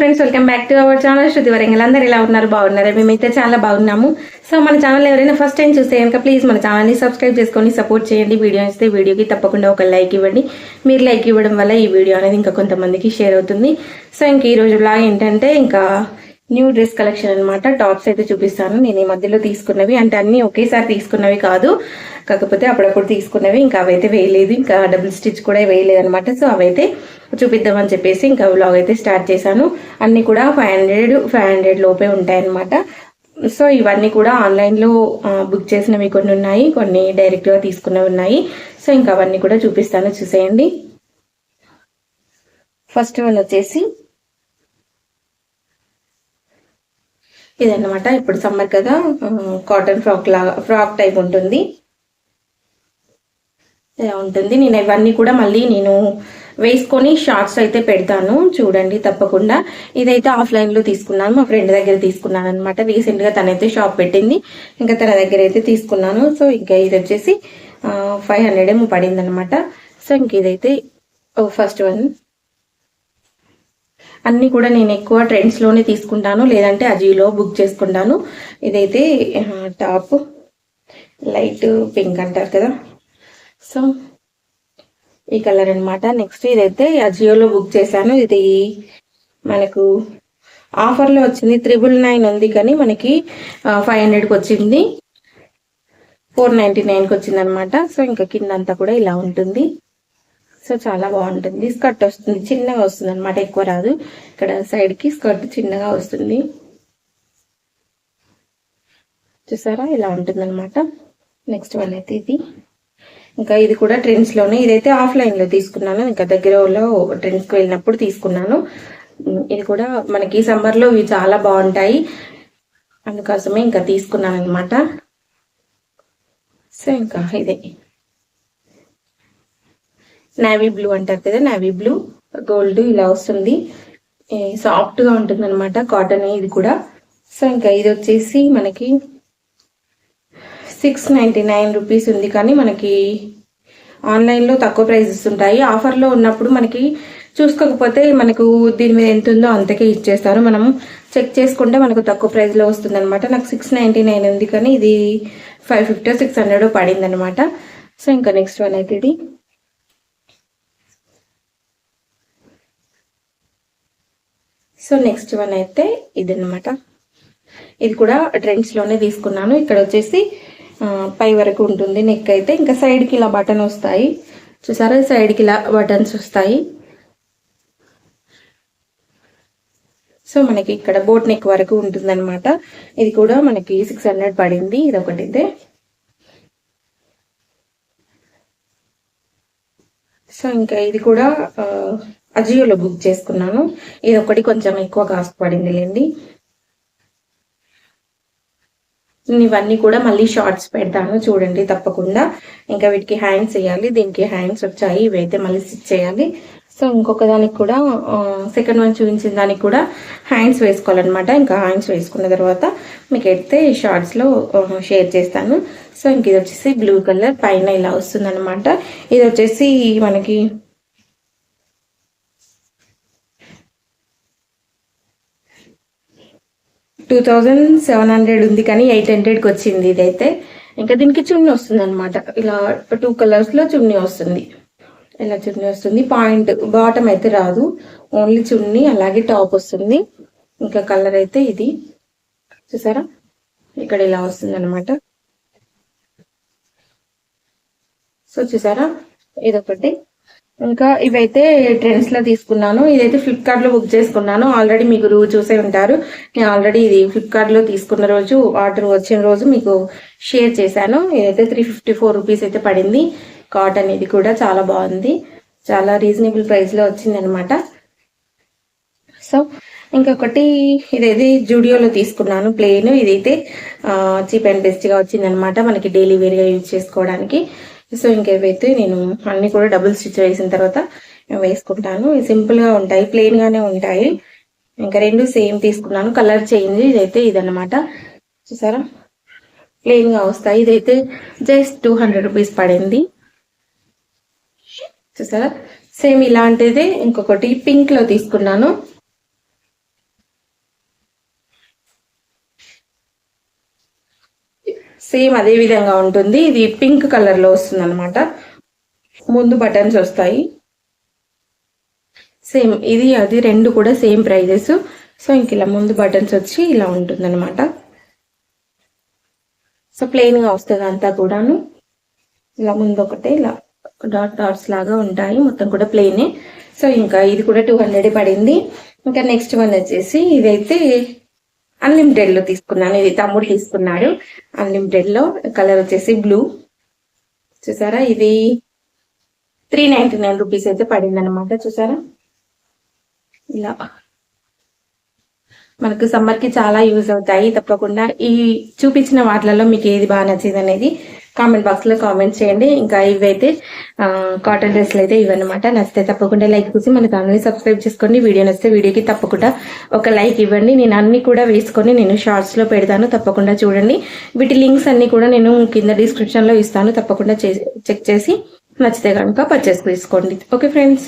Friends, welcome back to our channel Shruti Warangal. అందరు ఎలా ఉన్నారు? బాగున్నారా? మేమైతే చాలా బాగున్నాము. సో మన ఛానల్ ఎవరైనా ఫస్ట్ టైం చూస్తే కనుక ప్లీజ్ మన ఛానల్ని సబ్స్క్రైబ్ చేసుకొని సపోర్ట్ చేయండి. వీడియో ఇస్తే వీడియోకి తప్పకుండా ఒక లైక్ ఇవ్వండి. మీరు లైక్ ఇవ్వడం వల్ల ఈ వీడియో అనేది ఇంకా కొంతమందికి షేర్ అవుతుంది. సో ఇంక ఈ రోజు బ్లాగ్ ఏంటంటే ఇంకా న్యూ డ్రెస్ కలెక్షన్ అనమాట. టాప్స్ అయితే చూపిస్తాను. నేను ఈ మధ్యలో తీసుకున్నవి, అంటే అన్ని ఒకేసారి తీసుకున్నవి కాదు, కాకపోతే అప్పుడప్పుడు తీసుకున్నవి. ఇంకా అవైతే వేయలేదు, ఇంకా డబుల్ స్టిచ్ కూడా వేయలేదు అనమాట. సో అవైతే చూపిద్దామని చెప్పేసి ఇంకా వ్లాగ్ అయితే స్టార్ట్ చేశాను. అన్ని కూడా 500 లోపే ఉంటాయన్నమాట. సో ఇవన్నీ కూడా ఆన్లైన్లో బుక్ చేసినవి కొన్ని ఉన్నాయి, కొన్ని డైరెక్ట్గా తీసుకున్నవి ఉన్నాయి. సో ఇంకా అవన్నీ కూడా చూపిస్తాను, చూసేయండి. ఫస్ట్ వన్ వచ్చేసి ఇదన్నమాట. ఇప్పుడు సమ్మర్ కదా, కాటన్ ఫ్రాక్ టైప్ ఉంటుంది, ఇలా ఉంటుంది. నేను ఇవన్నీ కూడా మళ్ళీ నేను వేసుకొని షార్ట్స్ అయితే పెడతాను, చూడండి తప్పకుండా. ఇదైతే ఆఫ్లైన్లో తీసుకున్నాను, మా ఫ్రెండ్ దగ్గర తీసుకున్నాను అనమాట. రీసెంట్గా తనైతే షాప్ పెట్టింది, ఇంకా తన దగ్గర అయితే తీసుకున్నాను. సో ఇంకా ఇది వచ్చేసి 500 ఏమో పడింది అనమాట. సో ఇంక ఇదైతే ఫస్ట్ వన్. అన్నీ కూడా నేను ఎక్కువ ట్రెండ్స్లోనే తీసుకుంటాను, లేదంటే అజియోలో బుక్ చేసుకుంటాను. ఇదైతే టాప్ లైట్ పింక్ అంటారు కదా, సో ఈ కలర్ అనమాట. నెక్స్ట్ ఇదైతే అజియోలో బుక్ చేశాను. ఇది మనకు ఆఫర్లో వచ్చింది, 999 ఉంది, కానీ మనకి 500కి వచ్చింది, 499కి వచ్చింది అనమాట. సో ఇంకా కింద అంతా కూడా ఇలా ఉంటుంది. సో చాలా బాగుంటుంది. స్కర్ట్ వస్తుంది, చిన్నగా వస్తుంది అనమాట, ఎక్కువ రాదు. ఇక్కడ సైడ్కి స్కర్ట్ చిన్నగా వస్తుంది, చూసారా, ఇలా ఉంటుంది అనమాట. నెక్స్ట్ వన్ అయితే ఇది. ఇంకా ఇది కూడా ట్రెండ్స్లోనే. ఇదైతే ఆఫ్లైన్లో తీసుకున్నాను, ఇంకా దగ్గరలో ట్రెండ్స్కి వెళ్ళినప్పుడు తీసుకున్నాను. ఇది కూడా మనకి సమ్మర్లో ఇవి చాలా బాగుంటాయి, అందుకోసమే ఇంకా తీసుకున్నాను అనమాట. సో ఇంకా ఇదే నావీ బ్లూ అంటారు కదా, నావీ బ్లూ గోల్డ్ ఇలా వస్తుంది, సాఫ్ట్గా ఉంటుంది అనమాట, కాటన్ ఇది కూడా. సో ఇంకా ఇది వచ్చేసి మనకి 699 రూపీస్ ఉంది, కానీ మనకి ఆన్లైన్లో తక్కువ ప్రైజెస్ ఉంటాయి. ఆఫర్లో ఉన్నప్పుడు మనకి చూసుకోకపోతే మనకు దీని మీద ఎంత ఉందో అంతకే ఇచ్చేస్తారు, మనం చెక్ చేసుకుంటే మనకు తక్కువ ప్రైస్లో వస్తుంది అనమాట. నాకు 699 ఉంది, కానీ ఇది 550 600 పడింది అనమాట. సో ఇంకా నెక్స్ట్ వన్ అయితే ఇది. సో నెక్స్ట్ వన్ అయితే ఇది అనమాట. ఇది కూడా ట్రెండ్స్లోనే తీసుకున్నాను. ఇక్కడ వచ్చేసి పై వరకు ఉంటుంది నెక్ అయితే, ఇంకా సైడ్కి ఇలా బటన్ వస్తాయి, చూసారా, సైడ్కి ఇలా బటన్స్ వస్తాయి. సో మనకి ఇక్కడ బోట్ నెక్ వరకు ఉంటుంది అనమాట. ఇది కూడా మనకి 600 పడింది. ఇది ఒకటిదే. సో ఇంకా ఇది కూడా అజియోలో బుక్ చేసుకున్నాను. ఇది ఒకటి కొంచెం ఎక్కువ కాస్ట్ పడింది లేండి. ఇవన్నీ కూడా మళ్ళీ షార్ట్స్ పెడతాను, చూడండి తప్పకుండా. ఇంకా వీటికి హ్యాండ్స్ వేయాలి, దీనికి హ్యాండ్స్ వచ్చాయి, ఇవైతే మళ్ళీ స్టిచ్ చేయాలి. సో ఇంకొక దానికి కూడా సెకండ్ వన్ చూపించిన దానికి కూడా హ్యాండ్స్ వేసుకోవాలన్నమాట. ఇంకా హ్యాండ్స్ వేసుకున్న తర్వాత మీకు అయితే షార్ట్స్లో షేర్ చేస్తాను. సో ఇంక ఇది వచ్చేసి బ్లూ కలర్, పైన ఇలా వస్తుంది అనమాట. ఇది వచ్చేసి మనకి 2700 ఉంది, కానీ 800కి వచ్చింది ఇదైతే. ఇంకా దీనికి చున్నీ వస్తుంది అనమాట, ఇలా 2 కలర్స్లో చున్నీ వస్తుంది, ఇలా చున్నీ వస్తుంది. పాయింట్ బాటమ్ అయితే రాదు, ఓన్లీ చున్నీ అలాగే టాప్ వస్తుంది. ఇంకా కలర్ అయితే ఇది, చూసారా, ఇక్కడ ఇలా వస్తుంది అనమాట. సో చూసారా, ఇదొకటి. ఇంకా ఇవైతే ట్రెండ్స్లో తీసుకున్నాను. ఇదైతే ఫ్లిప్కార్ట్లో బుక్ చేసుకున్నాను. ఆల్రెడీ మీకు చూసే ఉంటారు, నేను ఆల్రెడీ ఇది ఫ్లిప్కార్ట్లో తీసుకున్న రోజు, ఆర్డర్ వచ్చిన రోజు మీకు షేర్ చేశాను. ఇదైతే 354 రూపీస్ అయితే పడింది. కాటన్, ఇది కూడా చాలా బాగుంది, చాలా రీజనబుల్ ప్రైస్లో వచ్చింది అనమాట. సో ఇంకొకటి ఇదైతే జూడియోలో తీసుకున్నాను, ప్లెయిన్. ఇదైతే చీప్ అండ్ బెస్ట్గా వచ్చింది అనమాట, మనకి డైలీ వేర్గా యూజ్ చేసుకోవడానికి. సో ఇంకేవైతే నేను అన్ని కూడా డబుల్ స్టిచ్ వేసిన తర్వాత వేసుకుంటాను. సింపుల్గా ఉంటాయి, ప్లెయిన్గానే ఉంటాయి. ఇంకా రెండు సేమ్ తీసుకున్నాను, కలర్ చేంజ్. ఇదైతే ఇదన్నమాట, చూసారా, ప్లెయిన్గా వస్తాయి. ఇదైతే జస్ట్ 200 రూపీస్ పడింది, చూసారా. సేమ్ ఇలాంటిదే ఇంకొకటి పింక్లో తీసుకున్నాను. సేమ్ అదే విధంగా ఉంటుంది. ఇది పింక్ కలర్ లో వస్తుంది అనమాట. ముందు బటన్స్ వస్తాయి. సేమ్ ఇది అది రెండు కూడా సేమ్ ప్రైజెస్. సో ఇంక ఇలా ముందు బటన్స్ వచ్చి ఇలా ఉంటుంది అనమాట. సో ప్లెయిన్ గా వస్తుంది అంతా కూడాను. ఇలా ముందు ఒకటే ఇలా డాట్స్ లాగా ఉంటాయి, మొత్తం కూడా ప్లెయినే. సో ఇంకా ఇది కూడా 200 పడింది. ఇంకా నెక్స్ట్ వన్ వచ్చేసి ఇదైతే అన్లిమిటెడ్ లో తీసుకున్నాను. ఇది తమ్ముడు తీసుకున్నాడు అన్లిమిటెడ్ లో. కలర్ వచ్చేసి బ్లూ. చూసారా, ఇది 399 రూపీస్ అయితే పడింది అనమాట. చూసారా, ఇలా మనకు సమ్మర్ కి చాలా యూజ్ అవుతాయి. తప్పకుండా ఈ చూపించిన వాటిలలో మీకు ఏది బాగా నచ్చింది అనేది కామెంట్ బాక్స్ లో కామెంట్ చేయండి. ఇంకా ఇవైతే కాటన్ డ్రెస్లు అయితే ఇవన్నమాట. నచ్చితే తప్పకుండా లైక్ చూసి మన ఛానల్ని సబ్స్క్రైబ్ చేసుకోండి. వీడియో నచ్చితే వీడియోకి తప్పకుండా ఒక లైక్ ఇవ్వండి. నేను అన్ని కూడా వేసుకొని నేను షార్ట్స్ లో పెడతాను, తప్పకుండా చూడండి. వీటి లింక్స్ అన్ని కూడా నేను కింద డిస్క్రిప్షన్ లో ఇస్తాను. తప్పకుండా చెక్ చేసి నచ్చితే కనుక పర్చేస్ చేసుకోండి. Okay friends.